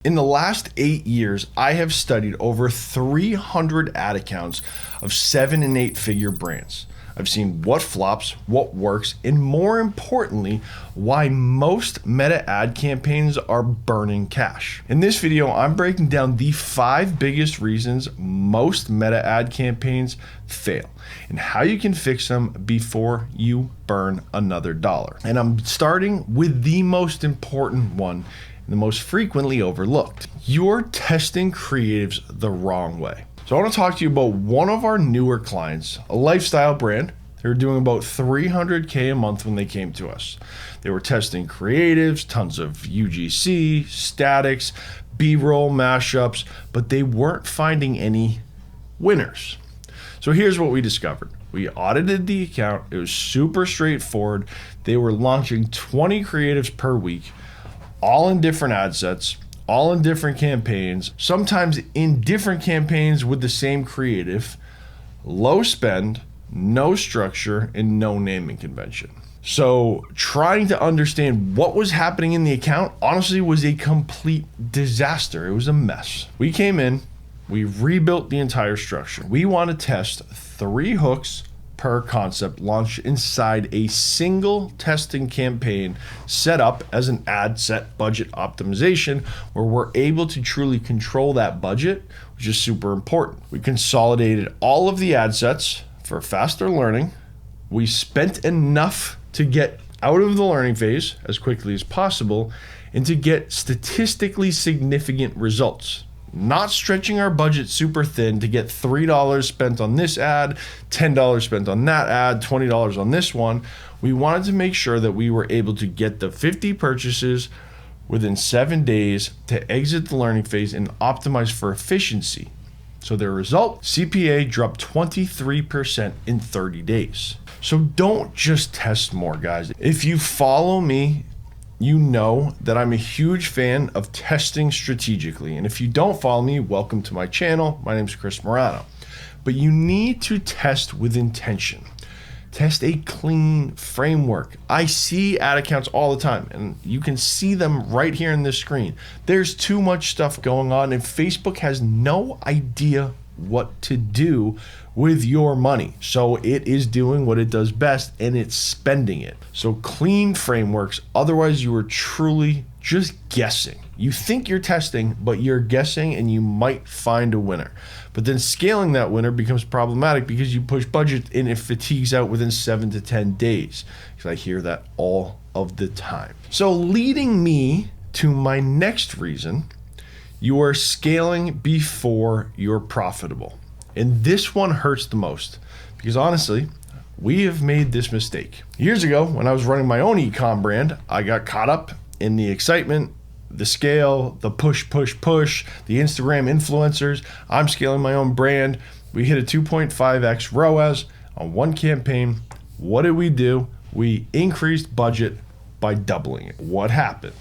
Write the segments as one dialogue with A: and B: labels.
A: In the last 8 years, I have studied over 300 ad accounts of 7 and 8 figure brands. I've seen what flops, what works, and more importantly, why most meta ad campaigns are burning cash. In this video, I'm breaking down the 5 biggest reasons most meta ad campaigns fail and how you can fix them before you burn another dollar. And I'm starting with the most important one, the most frequently overlooked. You're testing creatives the wrong way. So I want to talk to you about one of our newer clients, a lifestyle brand. They were doing about $300K a month when they came to us. They were testing creatives, tons of UGC, statics, B-roll mashups, but they weren't finding any winners. So here's what we discovered. We audited the account. It was super straightforward. They were launching 20 creatives per week, all in different ad sets, all in different campaigns, sometimes in different campaigns with the same creative, low spend, no structure, and no naming convention. So trying to understand what was happening in the account honestly was a complete disaster. It was a mess. We came in, we rebuilt the entire structure. We want to test 3 hooks per concept launched inside a single testing campaign set up as an ad set budget optimization where we're able to truly control that budget, which is super important. We consolidated all of the ad sets for faster learning. We spent enough to get out of the learning phase as quickly as possible and to get statistically significant results. Not stretching our budget super thin to get $3 spent on this ad, $10 spent on that ad, $20 on this one. We wanted to make sure that we were able to get the 50 purchases within 7 days to exit the learning phase and optimize for efficiency. So the result, CPA dropped 23% in 30 days. So don't just test more, guys. If you follow me, you know that I'm a huge fan of testing strategically. And if you don't follow me, welcome to my channel. My name is Chris Morano. But you need to test with intention. Test a clean framework. I see ad accounts all the time, and you can see them right here in this screen. There's too much stuff going on, and Facebook has no idea what to do with your money. So it is doing what it does best, and it's spending it. So clean frameworks, otherwise you are truly just guessing. You think you're testing, but you're guessing and you might find a winner. But then scaling that winner becomes problematic because you push budget and it fatigues out within 7 to 10 days. Because I hear that all of the time. So leading me to my next reason, you are scaling before you're profitable. And this one hurts the most because honestly, we have made this mistake. Years ago, when I was running my own e-com brand, I got caught up in the excitement, the scale, the push, the Instagram influencers. I'm scaling my own brand. We hit a 2.5x ROAS on one campaign. What did we do? We increased budget by doubling it. What happened?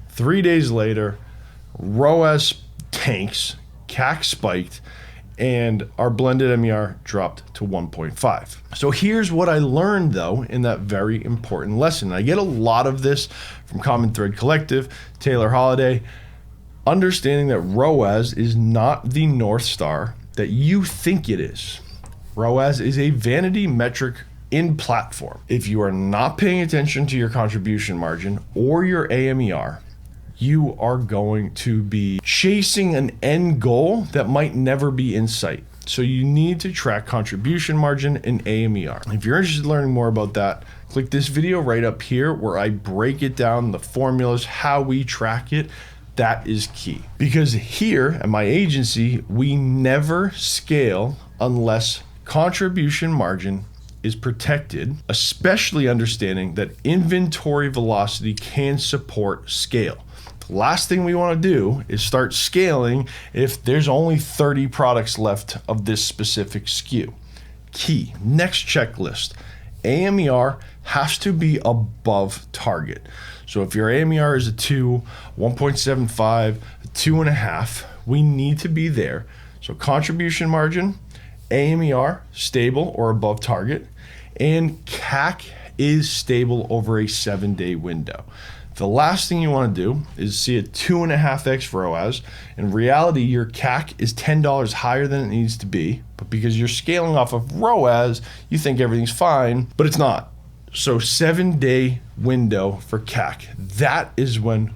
A: 3 days later, ROAS tanks, CAC spiked, and our blended MER dropped to 1.5. So here's what I learned though in that very important lesson. I get a lot of this from Common Thread Collective, Taylor Holiday, understanding that ROAS is not the North Star that you think it is. ROAS is a vanity metric in platform. If you are not paying attention to your contribution margin or your AMER, you are going to be chasing an end goal that might never be in sight. So you need to track contribution margin and AMER. If you're interested in learning more about that, click this video right up here where I break it down, the formulas, how we track it. That is key. Because here at my agency, we never scale unless contribution margin is protected, especially understanding that inventory velocity can support scale. Last thing we want to do is start scaling if there's only 30 products left of this specific SKU. Key, next checklist, AMER has to be above target. So if your AMER is a 2, 1.75, 2.5, we need to be there. So contribution margin, AMER, stable or above target, and CAC is stable over a 7-day window. The last thing you want to do is see a 2.5x ROAS. In reality, your CAC is $10 higher than it needs to be, but because you're scaling off of ROAS, you think everything's fine, but it's not. So 7-day window for CAC. That is when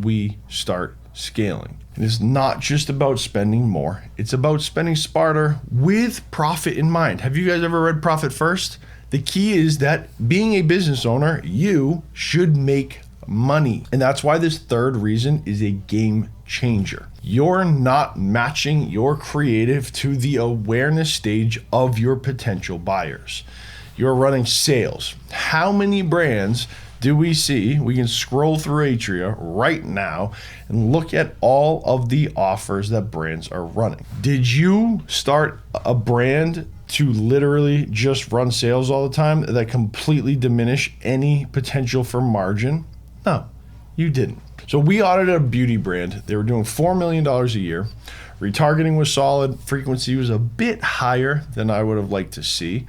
A: we start scaling. And it's not just about spending more. It's about spending smarter with profit in mind. Have you guys ever read Profit First? The key is that being a business owner, you should make money. And that's why this third reason is a game changer. You're not matching your creative to the awareness stage of your potential buyers. You're running sales. How many brands do we see? We can scroll through Atria right now and look at all of the offers that brands are running. Did you start a brand to literally just run sales all the time that completely diminish any potential for margin? No, you didn't. So we audited a beauty brand. They were doing $4 million a year. Retargeting was solid. Frequency was a bit higher than I would have liked to see,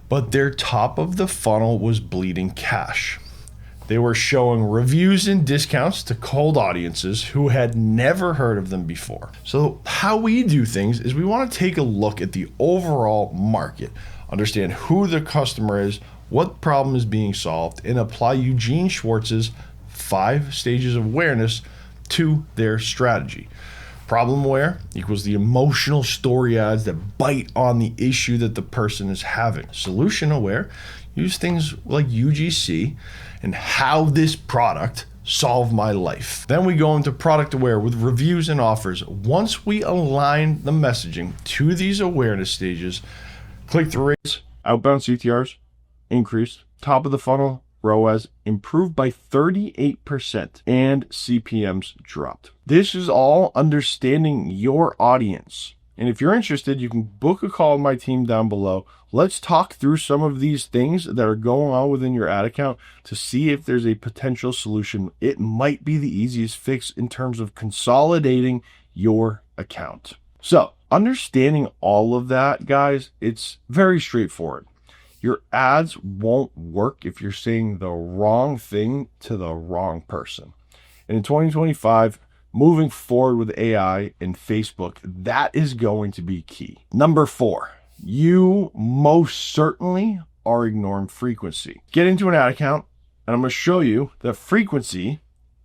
A: but their top of the funnel was bleeding cash. They were showing reviews and discounts to cold audiences who had never heard of them before. So how we do things is we want to take a look at the overall market, understand who the customer is, what problem is being solved, and apply Eugene Schwartz's 5 stages of awareness to their strategy. Problem aware equals the emotional story ads that bite on the issue that the person is having. Solution aware, use things like UGC and how this product solved my life. Then we go into product aware with reviews and offers. Once we align the messaging to these awareness stages, click-through rates, outbound CTRs increased, top of the funnel ROAS improved by 38% and CPMs dropped. This is all understanding your audience. And if you're interested, you can book a call with my team down below. Let's talk through some of these things that are going on within your ad account to see if there's a potential solution. It might be the easiest fix in terms of consolidating your account. So understanding all of that, guys, it's very straightforward. Your ads won't work if you're saying the wrong thing to the wrong person. And in 2025, moving forward with AI and Facebook, that is going to be key. Number 4, you most certainly are ignoring frequency. Get into an ad account, and I'm going to show you that frequency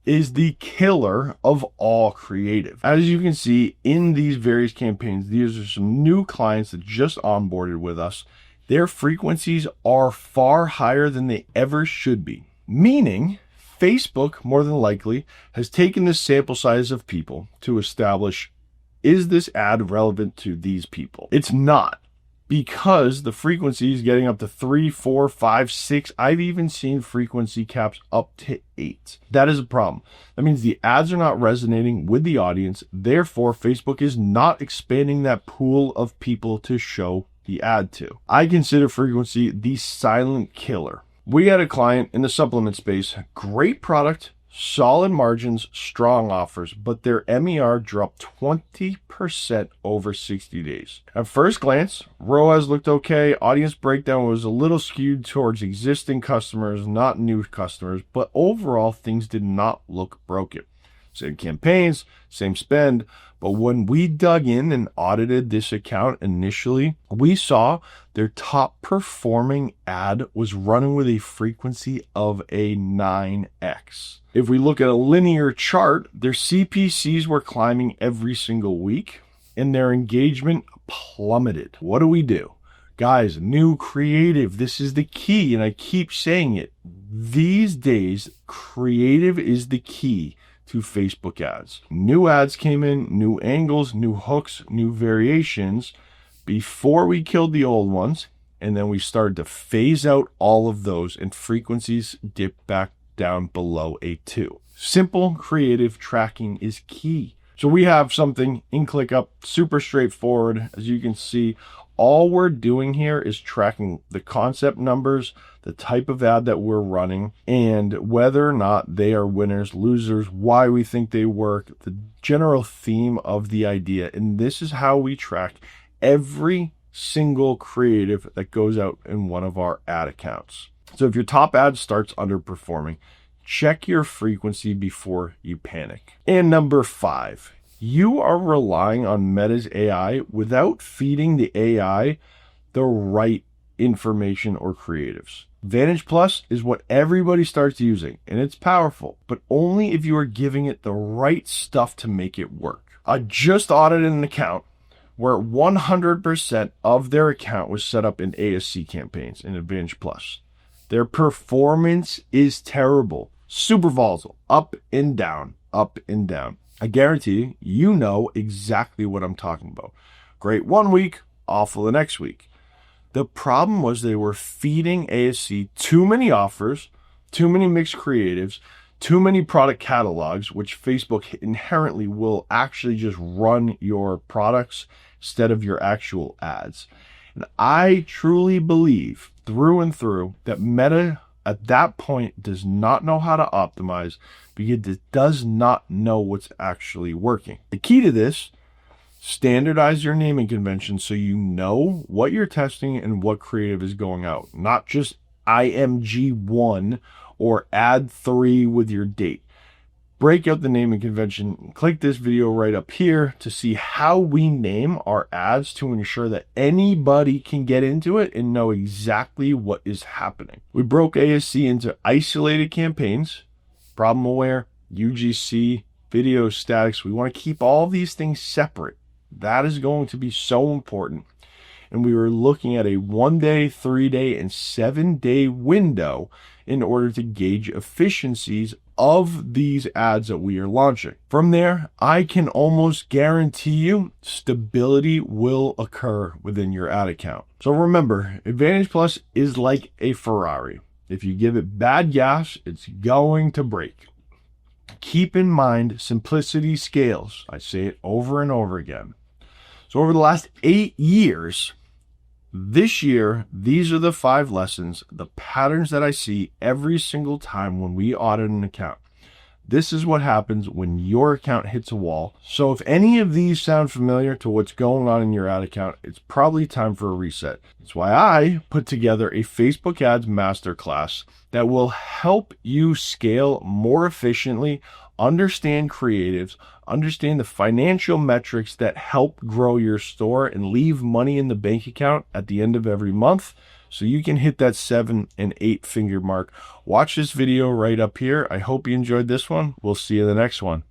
A: is the killer of all creative. As you can see in these various campaigns, these are some new clients that just onboarded with us. Their frequencies are far higher than they ever should be, meaning Facebook more than likely has taken this sample size of people to establish, is this ad relevant to these people? It's not, because the frequency is getting up to 3, 4, 5, 6. I've even seen frequency caps up to 8. That is a problem. That means the ads are not resonating with the audience. Therefore, Facebook is not expanding that pool of people to show the ad to. I consider frequency the silent killer. We had a client in the supplement space, great product, solid margins, strong offers, but their MER dropped 20% over 60 days. At first glance, ROAS looked okay. Audience breakdown was a little skewed towards existing customers, not new customers, but overall things did not look broken. Same campaigns, same spend, but when we dug in and audited this account initially, we saw their top performing ad was running with a frequency of a 9x. If we look at a linear chart, their CPCs were climbing every single week and their engagement plummeted. What do? Guys, new creative, this is the key, and I keep saying it. These days, creative is the key to Facebook ads. New ads came in, new angles, new hooks, new variations before we killed the old ones, and then we started to phase out all of those, and frequencies dipped back down below a 2. Simple creative tracking is key. So we have something in ClickUp, super straightforward. As you can see, all we're doing here is tracking the concept numbers, the type of ad that we're running, and whether or not they are winners, losers, why we think they work, the general theme of the idea. And this is how we track every single creative that goes out in one of our ad accounts. So if your top ad starts underperforming, Check your frequency before you panic. And number 5, you are relying on Meta's AI without feeding the AI the right information or creatives. Vantage Plus is what everybody starts using, and it's powerful, but only if you are giving it the right stuff to make it work. I just audited an account where 100% of their account was set up in ASC campaigns in Advantage Plus. Their performance is terrible. Super volatile, up and down, up and down. I guarantee you know exactly what I'm talking about. Great one week, awful the next week. The problem was they were feeding ASC too many offers, too many mixed creatives, too many product catalogs, which Facebook inherently will actually just run your products instead of your actual ads. And I truly believe through and through that Meta at that point does not know how to optimize because it does not know what's actually working. The key to this, standardize your naming convention so you know what you're testing and what creative is going out, not just IMG1 or add 3 with your date. Break out the naming convention. Click this video right up here to see how we name our ads to ensure that anybody can get into it and know exactly what is happening. We broke ASC into isolated campaigns, problem aware, UGC, video statics. We want to keep all these things separate. That is going to be so important. And we were looking at a 1-day, 3-day, and 7-day window in order to gauge efficiencies of these ads that we are launching. From there, I can almost guarantee you stability will occur within your ad account. So remember, Advantage Plus is like a Ferrari. If you give it bad gas, it's going to break. Keep in mind, simplicity scales. I say it over and over again. So over the last 8 years, this year, these are the 5 lessons, the patterns that I see every single time when we audit an account. This is what happens when your account hits a wall. So if any of these sound familiar to what's going on in your ad account, it's probably time for a reset. That's why I put together a Facebook Ads Masterclass that will help you scale more efficiently, understand creatives, understand the financial metrics that help grow your store and leave money in the bank account at the end of every month so you can hit that 7 and 8 figure mark. Watch this video right up here. I hope you enjoyed this one. We'll see you in the next one.